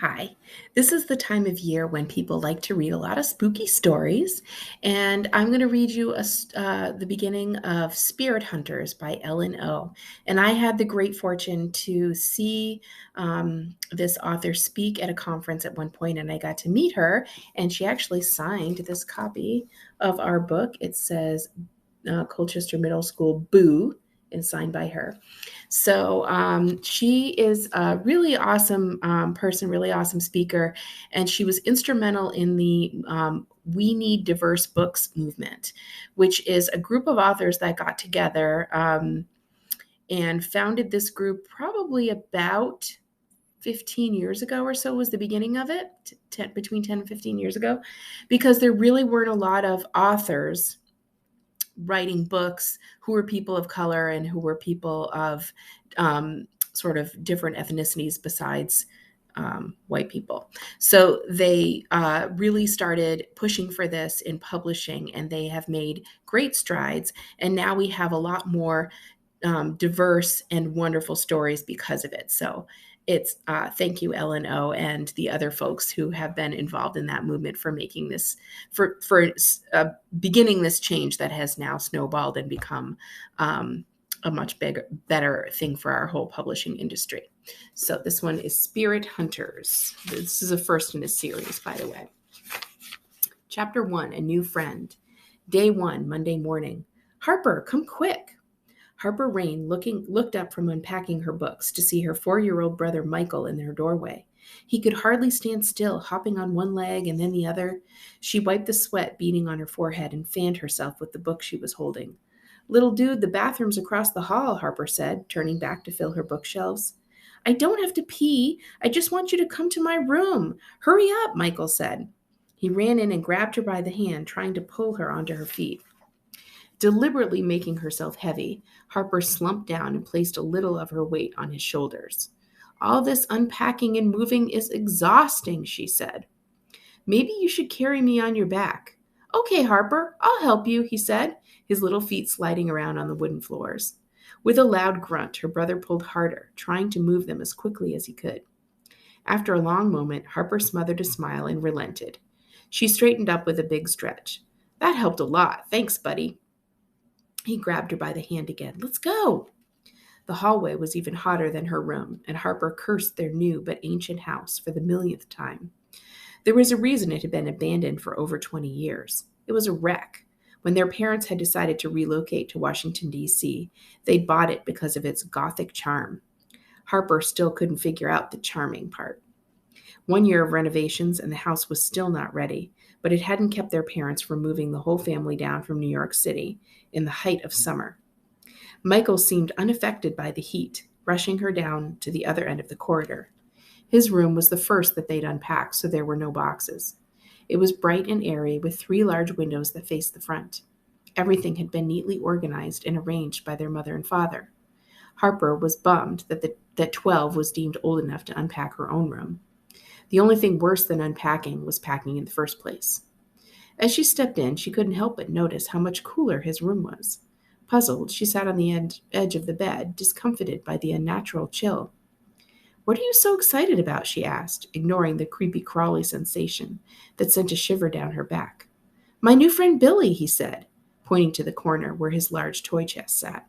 Hi. This is the time of year when people like to read a lot of spooky stories, and I'm going to read you the beginning of Spirit Hunters by Ellen O. And I had the great fortune to see this author speak at a conference at one point, and I got to meet her, and she actually signed this copy of our book. It says Colchester Middle School Boo, and signed by her. So she is a really awesome person, really awesome speaker, and she was instrumental in the We Need Diverse Books movement, which is a group of authors that got together and founded this group probably about 15 years ago or so was the beginning of it, between 10 and 15 years ago, because there really weren't a lot of authors writing books who were people of color and who were people of sort of different ethnicities besides white people. So they really started pushing for this in publishing, and they have made great strides. And now we have a lot more diverse and wonderful stories because of it. So it's thank you, Ellen O, and the other folks who have been involved in that movement for making this, for beginning this change that has now snowballed and become a much better thing for our whole publishing industry. So this one is Spirit Hunters. This is a first in a series, by the way. Chapter 1, A New Friend. Day 1, Monday morning. Harper, come quick. Harper Rain looked up from unpacking her books to see her 4-year-old brother Michael in her doorway. He could hardly stand still, hopping on one leg and then the other. She wiped the sweat beading on her forehead and fanned herself with the book she was holding. Little dude, the bathroom's across the hall, Harper said, turning back to fill her bookshelves. I don't have to pee. I just want you to come to my room. Hurry up, Michael said. He ran in and grabbed her by the hand, trying to pull her onto her feet. Deliberately making herself heavy, Harper slumped down and placed a little of her weight on his shoulders. All this unpacking and moving is exhausting, she said. Maybe you should carry me on your back. Okay, Harper, I'll help you, he said, his little feet sliding around on the wooden floors. With a loud grunt, her brother pulled harder, trying to move them as quickly as he could. After a long moment, Harper smothered a smile and relented. She straightened up with a big stretch. That helped a lot. Thanks, buddy. He grabbed her by the hand again. Let's go. The hallway was even hotter than her room, and Harper cursed their new but ancient house for the millionth time. There was a reason it had been abandoned for over 20 years. It was a wreck. When their parents had decided to relocate to Washington, D.C., they bought it because of its Gothic charm. Harper still couldn't figure out the charming part. 1 year of renovations and the house was still not ready, but it hadn't kept their parents from moving the whole family down from New York City in the height of summer. Michael seemed unaffected by the heat, rushing her down to the other end of the corridor. His room was the first that they'd unpacked, so there were no boxes. It was bright and airy, with 3 large windows that faced the front. Everything had been neatly organized and arranged by their mother and father. Harper was bummed that 12 was deemed old enough to unpack her own room. The only thing worse than unpacking was packing in the first place. As she stepped in, she couldn't help but notice how much cooler his room was. Puzzled, she sat on the edge of the bed, discomfited by the unnatural chill. What are you so excited about? She asked, ignoring the creepy crawly sensation that sent a shiver down her back. My new friend Billy, he said, pointing to the corner where his large toy chest sat.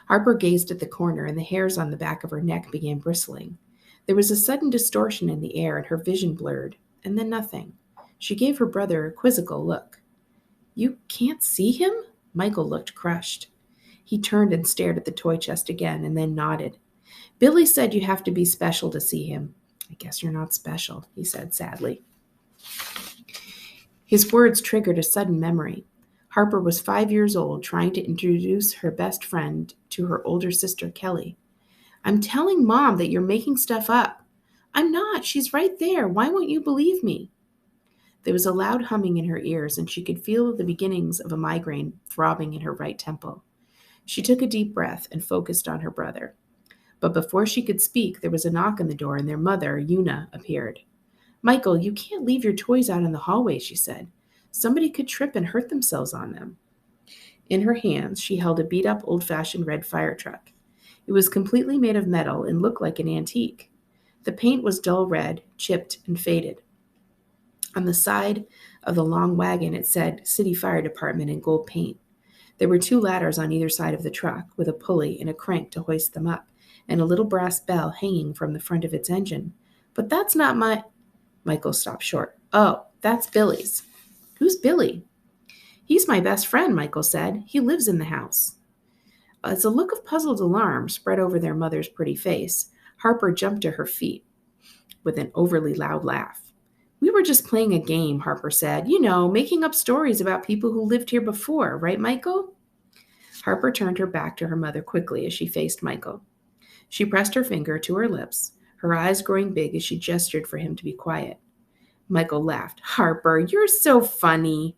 Harper gazed at the corner, and the hairs on the back of her neck began bristling. There was a sudden distortion in the air, and her vision blurred, and then nothing. She gave her brother a quizzical look. You can't see him? Michael looked crushed. He turned and stared at the toy chest again, and then nodded. Billy said you have to be special to see him. I guess you're not special, he said sadly. His words triggered a sudden memory. Harper was 5 years old, trying to introduce her best friend to her older sister, Kelly. I'm telling Mom that you're making stuff up. I'm not. She's right there. Why won't you believe me? There was a loud humming in her ears, and she could feel the beginnings of a migraine throbbing in her right temple. She took a deep breath and focused on her brother. But before she could speak, there was a knock on the door, and their mother, Una, appeared. Michael, you can't leave your toys out in the hallway, she said. Somebody could trip and hurt themselves on them. In her hands, she held a beat-up, old-fashioned red fire truck. It was completely made of metal and looked like an antique. The paint was dull red, chipped, and faded. On the side of the long wagon, it said City Fire Department in gold paint. There were 2 ladders on either side of the truck, with a pulley and a crank to hoist them up, and a little brass bell hanging from the front of its engine. But that's not my... Michael stopped short. Oh, that's Billy's. Who's Billy? He's my best friend, Michael said. He lives in the house. As a look of puzzled alarm spread over their mother's pretty face, Harper jumped to her feet with an overly loud laugh. We were just playing a game, Harper said. You know, making up stories about people who lived here before, right, Michael? Harper turned her back to her mother quickly as she faced Michael. She pressed her finger to her lips, her eyes growing big as she gestured for him to be quiet. Michael laughed. Harper, you're so funny.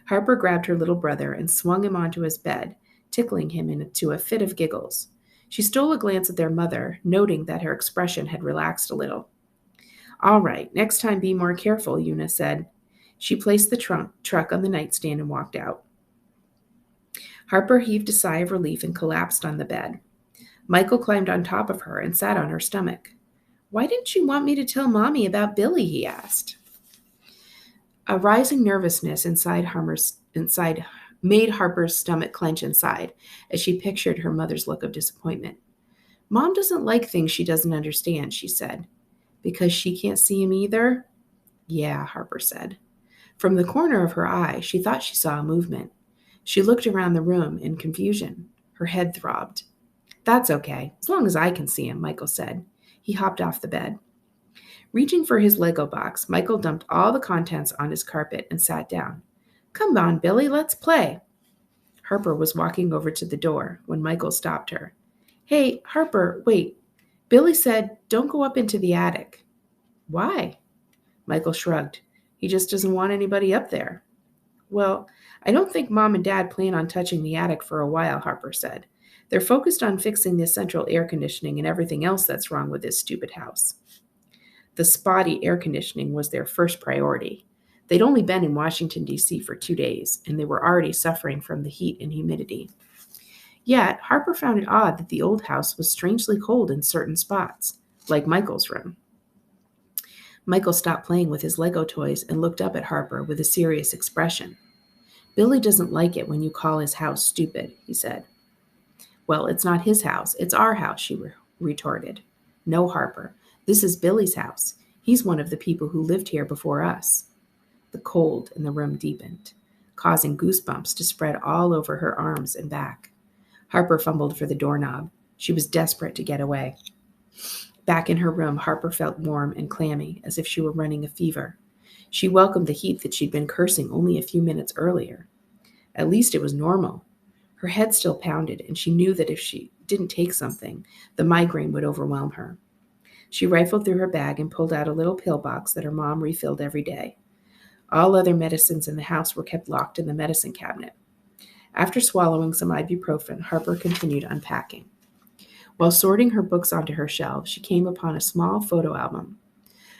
Harper grabbed her little brother and swung him onto his bed, tickling him into a fit of giggles. She stole a glance at their mother, noting that her expression had relaxed a little. All right, next time be more careful, Una said. She placed the truck on the nightstand and walked out. Harper heaved a sigh of relief and collapsed on the bed. Michael climbed on top of her and sat on her stomach. Why didn't you want me to tell Mommy about Billy? He asked. A rising nervousness made Harper's stomach clench inside as she pictured her mother's look of disappointment. Mom doesn't like things she doesn't understand, she said. Because she can't see him either? Yeah, Harper said. From the corner of her eye, she thought she saw a movement. She looked around the room in confusion. Her head throbbed. That's okay, as long as I can see him, Michael said. He hopped off the bed. Reaching for his Lego box, Michael dumped all the contents on his carpet and sat down. Come on, Billy, let's play. Harper was walking over to the door when Michael stopped her. Hey, Harper, wait. Billy said, don't go up into the attic. Why? Michael shrugged. He just doesn't want anybody up there. Well, I don't think Mom and Dad plan on touching the attic for a while, Harper said. They're focused on fixing the central air conditioning and everything else that's wrong with this stupid house. The spotty air conditioning was their first priority. They'd only been in Washington, D.C. for 2 days, and they were already suffering from the heat and humidity. Yet, Harper found it odd that the old house was strangely cold in certain spots, like Michael's room. Michael stopped playing with his Lego toys and looked up at Harper with a serious expression. Billy doesn't like it when you call his house stupid, he said. Well, it's not his house, it's our house, she retorted. No, Harper, this is Billy's house. He's one of the people who lived here before us. The cold in the room deepened, causing goosebumps to spread all over her arms and back. Harper fumbled for the doorknob. She was desperate to get away. Back in her room, Harper felt warm and clammy, as if she were running a fever. She welcomed the heat that she'd been cursing only a few minutes earlier. At least it was normal. Her head still pounded, and she knew that if she didn't take something, the migraine would overwhelm her. She rifled through her bag and pulled out a little pill box that her mom refilled every day. All other medicines in the house were kept locked in the medicine cabinet. After swallowing some ibuprofen, Harper continued unpacking. While sorting her books onto her shelves, she came upon a small photo album.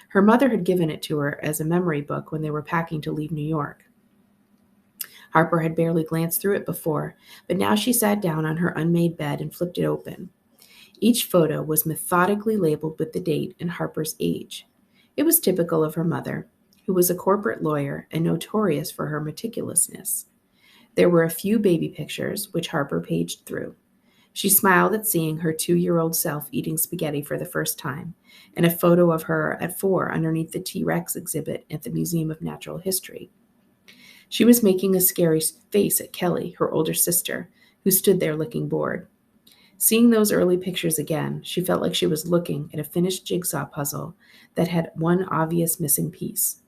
Her mother had given it to her as a memory book when they were packing to leave New York. Harper had barely glanced through it before, but now she sat down on her unmade bed and flipped it open. Each photo was methodically labeled with the date and Harper's age. It was typical of her mother, who was a corporate lawyer and notorious for her meticulousness. There were a few baby pictures, which Harper paged through. She smiled at seeing her 2-year-old self eating spaghetti for the first time, and a photo of her at 4 underneath the T-Rex exhibit at the Museum of Natural History. She was making a scary face at Kelly, her older sister, who stood there looking bored. Seeing those early pictures again, she felt like she was looking at a finished jigsaw puzzle that had one obvious missing piece.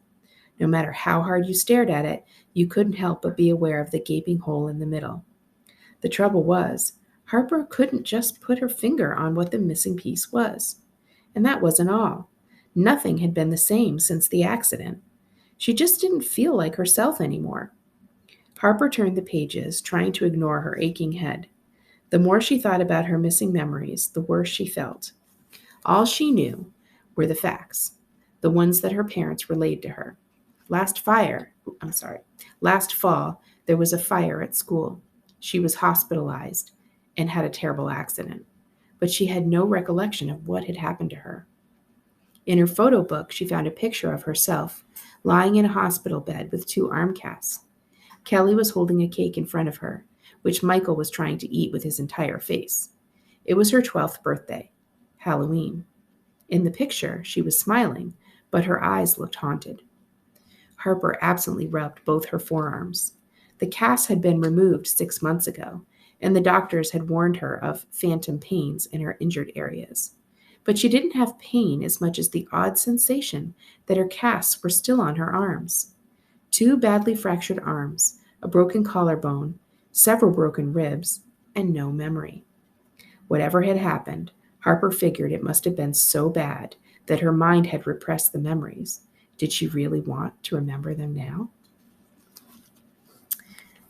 No matter how hard you stared at it, you couldn't help but be aware of the gaping hole in the middle. The trouble was, Harper couldn't just put her finger on what the missing piece was. And that wasn't all. Nothing had been the same since the accident. She just didn't feel like herself anymore. Harper turned the pages, trying to ignore her aching head. The more she thought about her missing memories, the worse she felt. All she knew were the facts, the ones that her parents relayed to her. Last fall, there was a fire at school. She was hospitalized and had a terrible accident, but she had no recollection of what had happened to her. In her photo book, she found a picture of herself lying in a hospital bed with 2 arm casts. Kelly was holding a cake in front of her, which Michael was trying to eat with his entire face. It was her 12th birthday, Halloween. In the picture, she was smiling, but her eyes looked haunted. Harper absently rubbed both her forearms. The cast had been removed 6 months ago, and the doctors had warned her of phantom pains in her injured areas. But she didn't have pain as much as the odd sensation that her casts were still on her arms. 2 badly fractured arms, a broken collarbone, several broken ribs, and no memory. Whatever had happened, Harper figured it must have been so bad that her mind had repressed the memories. Did she really want to remember them now?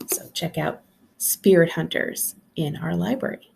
So check out Spirit Hunters in our library.